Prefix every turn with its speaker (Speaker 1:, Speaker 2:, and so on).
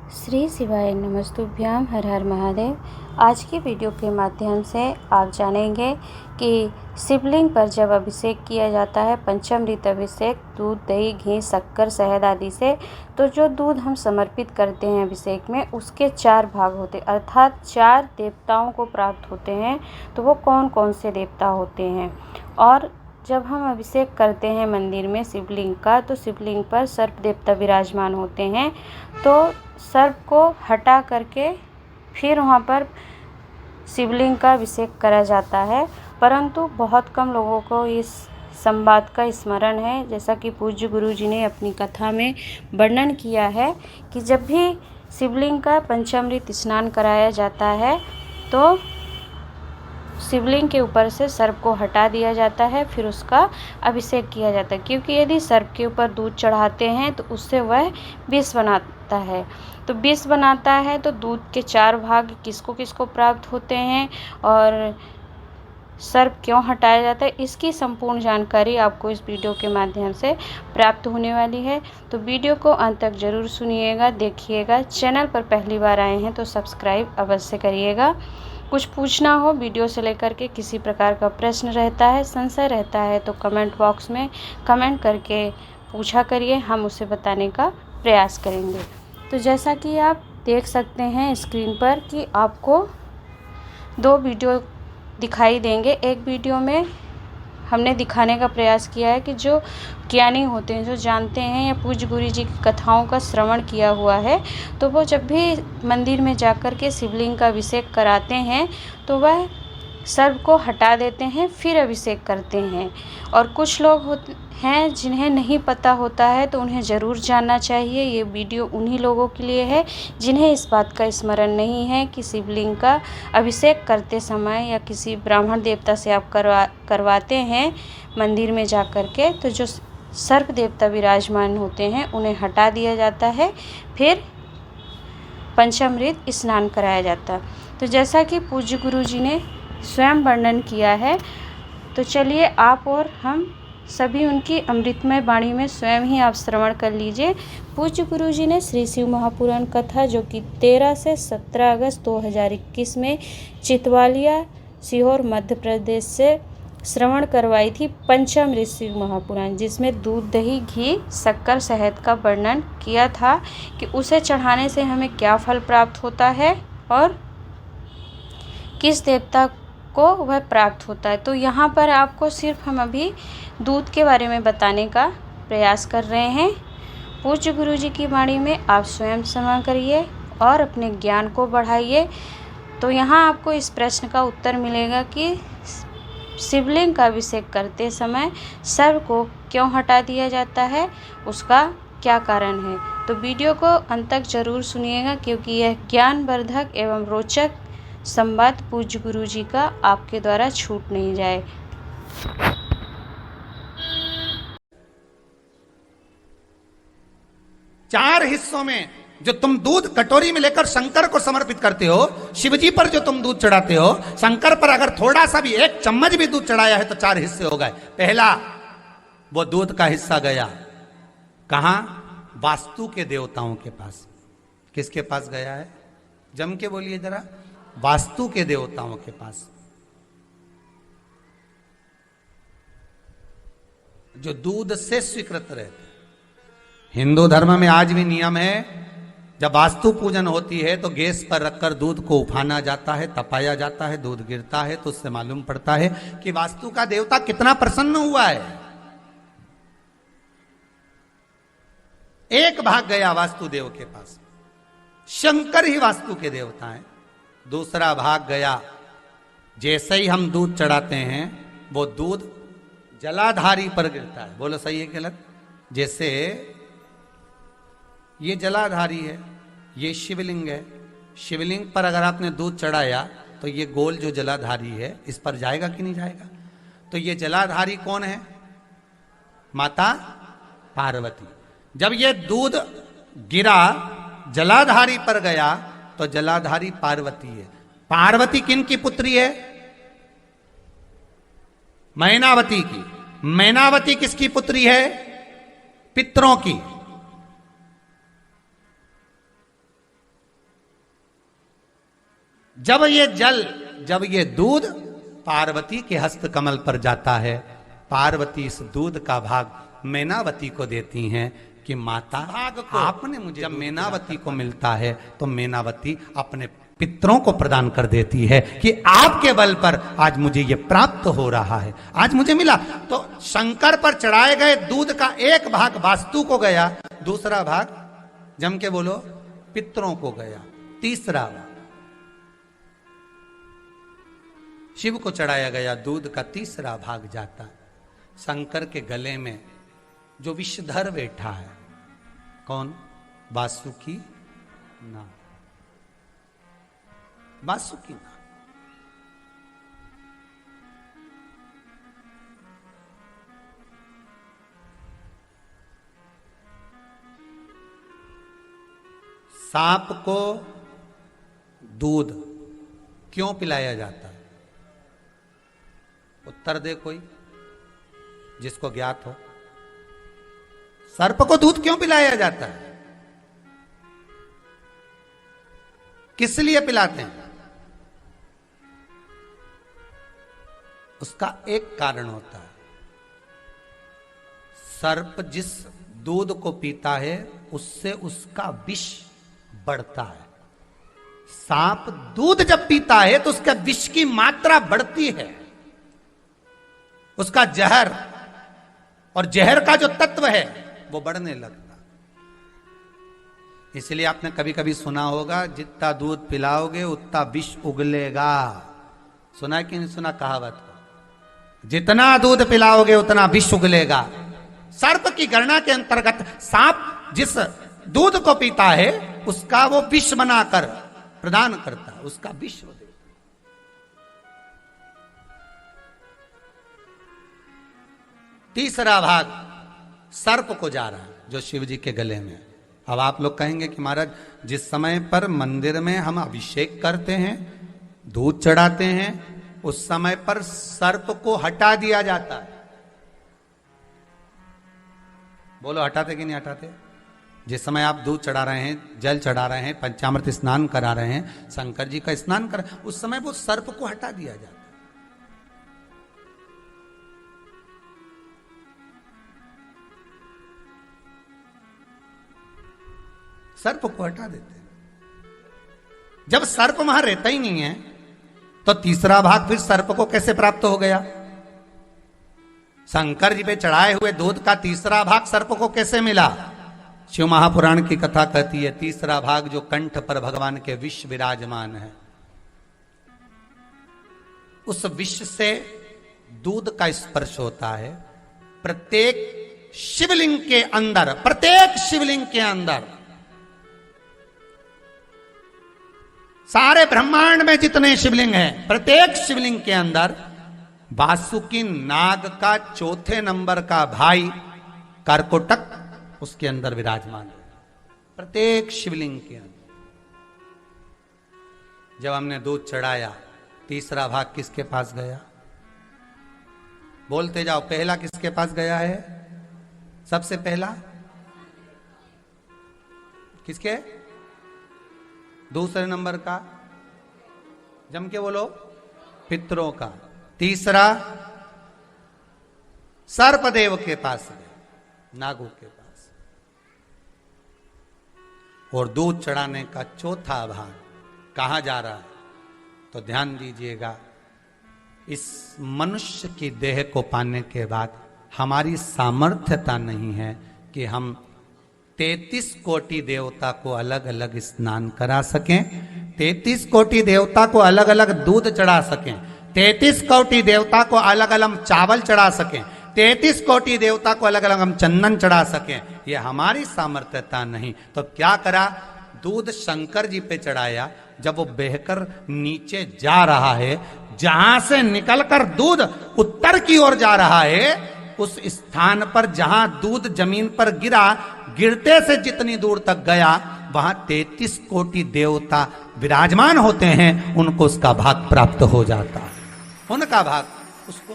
Speaker 1: श्री शिवाय नमस्तुभ्याम। हर हर महादेव। आज की वीडियो के माध्यम से आप जानेंगे कि शिवलिंग पर जब अभिषेक किया जाता है, पंचामृत अभिषेक दूध, दही, घी, शक्कर, शहद आदि से, तो जो दूध हम समर्पित करते हैं अभिषेक में, उसके 4 भाग होते, अर्थात 4 देवताओं को प्राप्त होते हैं। तो वो कौन कौन से देवता होते हैं? और जब हम अभिषेक करते हैं मंदिर में शिवलिंग का, तो शिवलिंग पर सर्प देवता विराजमान होते हैं। तो सर्प को हटा करके फिर वहाँ पर शिवलिंग का अभिषेक करा जाता है, परंतु बहुत कम लोगों को इस संवाद का स्मरण है। जैसा कि पूज्य गुरु जी ने अपनी कथा में वर्णन किया है कि जब भी शिवलिंग का पंचामृत स्नान कराया जाता है, तो शिवलिंग के ऊपर से सर्प को हटा दिया जाता है, फिर उसका अभिषेक किया जाता है। क्योंकि यदि सर्प के ऊपर दूध चढ़ाते हैं तो उससे वह विष बनाता है। तो विष बनाता है तो दूध के 4 भाग किसको किसको प्राप्त होते हैं और सर्प क्यों हटाया जाता है, इसकी संपूर्ण जानकारी आपको इस वीडियो के माध्यम से प्राप्त होने वाली है। तो वीडियो को अंत तक जरूर सुनिएगा, देखिएगा। चैनल पर पहली बार आए हैं तो सब्सक्राइब अवश्य करिएगा। कुछ पूछना हो वीडियो से लेकर के, किसी प्रकार का प्रश्न रहता है, संशय रहता है, तो कमेंट बॉक्स में कमेंट करके पूछा करिए, हम उसे बताने का प्रयास करेंगे। तो जैसा कि आप देख सकते हैं स्क्रीन पर कि आपको 2 वीडियो दिखाई देंगे। एक वीडियो में हमने दिखाने का प्रयास किया है कि जो ज्ञानी होते हैं, जो जानते हैं या पूज्य गुरु जी की कथाओं का श्रवण किया हुआ है, तो वो जब भी मंदिर में जाकर के शिवलिंग का अभिषेक कराते हैं तो वह सर्प को हटा देते हैं, फिर अभिषेक करते हैं। और कुछ लोग होते हैं जिन्हें नहीं पता होता है, तो उन्हें ज़रूर जानना चाहिए। ये वीडियो उन्हीं लोगों के लिए है जिन्हें इस बात का स्मरण नहीं है कि शिवलिंग का अभिषेक करते समय या किसी ब्राह्मण देवता से आप करवाते हैं मंदिर में जा कर के, तो जो सर्प देवता विराजमान होते हैं उन्हें हटा दिया जाता है, फिर पंचामृत स्नान कराया जाता है। तो जैसा कि पूज्य गुरु जी ने स्वयं वर्णन किया है, तो चलिए आप और हम सभी उनकी अमृतमय वाणी में स्वयं ही आप श्रवण कर लीजिए। पूज्य गुरु जी ने श्री शिव महापुराण कथा, जो कि 13 से 17 अगस्त 2021 में चितवालिया, सीहोर, मध्य प्रदेश से श्रवण करवाई थी, पंचामृत शिव महापुराण, जिसमें दूध, दही, घी, शक्कर, शहद का वर्णन किया था कि उसे चढ़ाने से हमें क्या फल प्राप्त होता है और किस देवता को वह प्राप्त होता है। तो यहाँ पर आपको सिर्फ हम अभी दूध के बारे में बताने का प्रयास कर रहे हैं। पूज्य गुरु जी की वाणी में आप स्वयं श्रवण करिए और अपने ज्ञान को बढ़ाइए। तो यहाँ आपको इस प्रश्न का उत्तर मिलेगा कि शिवलिंग का अभिषेक करते समय सर्प को क्यों हटा दिया जाता है, उसका क्या कारण है। तो वीडियो को अंत तक जरूर सुनिएगा, क्योंकि यह ज्ञानवर्धक एवं रोचक संवाद पूज्य गुरु जी का आपके द्वारा छूट नहीं जाए।
Speaker 2: चार हिस्सों में जो तुम दूध कटोरी में लेकर शंकर को समर्पित करते हो, शिवजी पर जो तुम दूध चढ़ाते हो, शंकर पर अगर थोड़ा सा भी 1 चम्मच भी दूध चढ़ाया है तो 4 हिस्से हो गए। पहला वो दूध का हिस्सा गया कहां? वास्तु के देवताओं के पास। किसके पास गया है? जम के बोलिए जरा। वास्तु के देवताओं के पास, जो दूध से स्वीकृत रहते। हिंदू धर्म में आज भी नियम है, जब वास्तु पूजन होती है तो गैस पर रखकर दूध को उफाना जाता है, तपाया जाता है, दूध गिरता है, तो उससे मालूम पड़ता है कि वास्तु का देवता कितना प्रसन्न हुआ है। एक भाग गया वास्तुदेव के पास, शंकर ही वास्तु के देवता हैं। दूसरा भाग गया, जैसे ही हम दूध चढ़ाते हैं वो दूध जलाधारी पर गिरता है। बोलो सही है कि गलत? जैसे ये जलाधारी है, ये शिवलिंग है। शिवलिंग पर अगर आपने दूध चढ़ाया तो ये गोल जो जलाधारी है इस पर जाएगा कि नहीं जाएगा? तो ये जलाधारी कौन है? माता पार्वती। जब ये दूध गिरा, जलाधारी पर गया, तो जलाधारी पार्वती है। पार्वती किन की पुत्री है? मैनावती की। मैनावती किसकी पुत्री है? पितरों की। जब ये दूध पार्वती के हस्त कमल पर जाता है, पार्वती इस दूध का भाग मैनावती को देती हैं कि माता भाग को आपने मुझे, जब मैनावती को मिलता है तो मैनावती अपने पितरों को प्रदान कर देती है कि आपके बल पर आज मुझे ये प्राप्त हो रहा है, आज मुझे मिला। तो शंकर पर चढ़ाए गए दूध का एक भाग वास्तु को गया, दूसरा भाग जम के बोलो पितरों को गया, तीसरा भाग शिव को चढ़ाया गया दूध का तीसरा भाग जाता है शंकर के गले में जो विषधर बैठा है। कौन? वासुकी नाग, वासुकी नाग। सांप को दूध क्यों पिलाया जाता है? उत्तर दे कोई जिसको ज्ञात हो। सर्प को दूध क्यों पिलाया जाता है? किस लिए पिलाते हैं? उसका एक कारण होता है, सर्प जिस दूध को पीता है उससे उसका विष बढ़ता है। सांप दूध जब पीता है तो उसका विष की मात्रा बढ़ती है, उसका जहर और जहर का जो तत्व है वो बढ़ने लगता। इसलिए आपने कभी कभी सुना होगा, जितना दूध पिलाओगे उतना विष उगलेगा। सुना कि नहीं सुना कहावत को? जितना दूध पिलाओगे उतना विष उगलेगा। सर्प की गणना के अंतर्गत सांप जिस दूध को पीता है उसका वो विष बनाकर प्रदान करता है, उसका विष हो। तीसरा भाग सर्प को जा रहा है जो शिव जी के गले में। अब आप लोग कहेंगे कि महाराज जिस समय पर मंदिर में हम अभिषेक करते हैं, दूध चढ़ाते हैं, उस समय पर सर्प को हटा दिया जाता है। बोलो हटाते कि नहीं हटाते? जिस समय आप दूध चढ़ा रहे हैं, जल चढ़ा रहे हैं, पंचामृत स्नान करा रहे हैं, शंकर जी का स्नान कर, उस समय वो सर्प को हटा दिया जाता है। सर्प को हटा देते हैं। जब सर्प वहां रहता ही नहीं है तो तीसरा भाग फिर सर्प को कैसे प्राप्त हो गया? शंकर जी पे चढ़ाए हुए दूध का तीसरा भाग सर्प को कैसे मिला? शिव महापुराण की कथा कहती है तीसरा भाग जो कंठ पर भगवान के विष विराजमान है, उस विष से दूध का स्पर्श होता है। प्रत्येक शिवलिंग के अंदर, प्रत्येक शिवलिंग के अंदर, सारे ब्रह्मांड में जितने शिवलिंग हैं, प्रत्येक शिवलिंग के अंदर वासुकी नाग का चौथे नंबर का भाई कर्कोटक उसके अंदर विराजमान है। प्रत्येक शिवलिंग के अंदर। जब हमने दूध चढ़ाया, तीसरा भाग किसके पास गया? बोलते जाओ, पहला किसके पास गया है? सबसे पहला किसके? दूसरे नंबर का, जम के बोलो, पितरों का। तीसरा सर्पदेव के पास गया, नागों के पास। और दूध चढ़ाने का चौथा भाग कहां जा रहा है? तो ध्यान दीजिएगा, इस मनुष्य की देह को पाने के बाद हमारी सामर्थ्यता नहीं है कि हम 33 कोटि देवता को अलग अलग स्नान करा सकें, 33 कोटि देवता को अलग अलग दूध चढ़ा सकें, 33 कोटि देवता को अलग अलग चावल चढ़ा सकें, 33 कोटि देवता को अलग अलग हम चंदन चढ़ा सकें। ये हमारी सामर्थ्यता नहीं। तो क्या करा? दूध शंकर जी पे चढ़ाया। जब वो बहकर नीचे जा रहा है, जहां से निकलकर दूध उत्तर की ओर जा रहा है, उस स्थान पर जहां दूध जमीन पर गिरा, गिरते से जितनी दूर तक गया, वहां 33 कोटि देवता विराजमान होते हैं, उनको उसका भाग प्राप्त हो जाता है। उनका भाग उसको